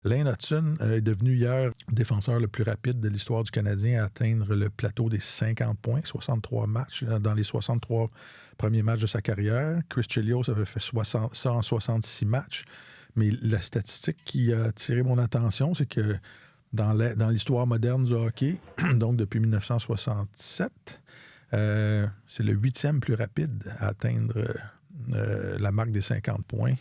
Lane Hutson est devenu hier le défenseur le plus rapide de l'histoire du Canadien à atteindre le plateau des 50 points, 63 matchs dans les 63 premiers matchs de sa carrière. Chris Chelios avait fait ça en 66 matchs. Mais la statistique qui a attiré mon attention, c'est que dans l'histoire moderne du hockey, donc depuis 1967, c'est le 8e plus rapide à atteindre la marque des 50 points.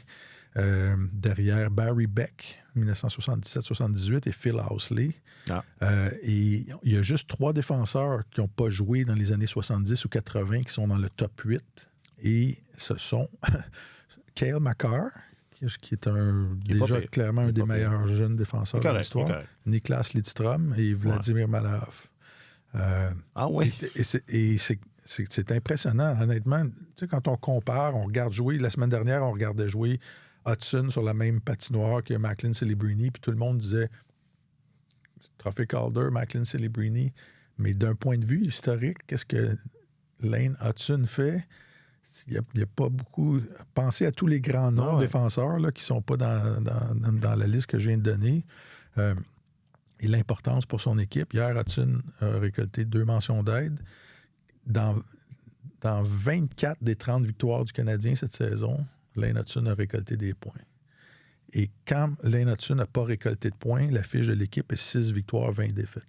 Derrière Barry Beck, 1977-78, et Phil Housley. Et il y a juste 3 défenseurs qui n'ont pas joué dans les années 70 ou 80 qui sont dans le top 8. Et ce sont Cale Makar, qui est déjà clairement un des meilleurs jeunes défenseurs de l'histoire, Niklas Lidström et Vladimir Malahov. Oui? Et c'est impressionnant, honnêtement. Tu sais, quand on compare, on regarde jouer. La semaine dernière, on regardait jouer Hudson sur la même patinoire que Macklin Celebrini, puis tout le monde disait Trophée Calder, Macklin Celebrini. Mais d'un point de vue historique, qu'est-ce que Lane Hutson fait? Il n'y a pas beaucoup... Pensez à tous les grands noms défenseurs là, qui ne sont pas dans la liste que je viens de donner. Et l'importance pour son équipe. Hier, Hutson a récolté 2 mentions d'aide. Dans 24 des 30 victoires du Canadien cette saison, Lane Hutson a récolté des points. Et quand Lane Hutson n'a pas récolté de points, la fiche de l'équipe est 6 victoires, 20 défaites.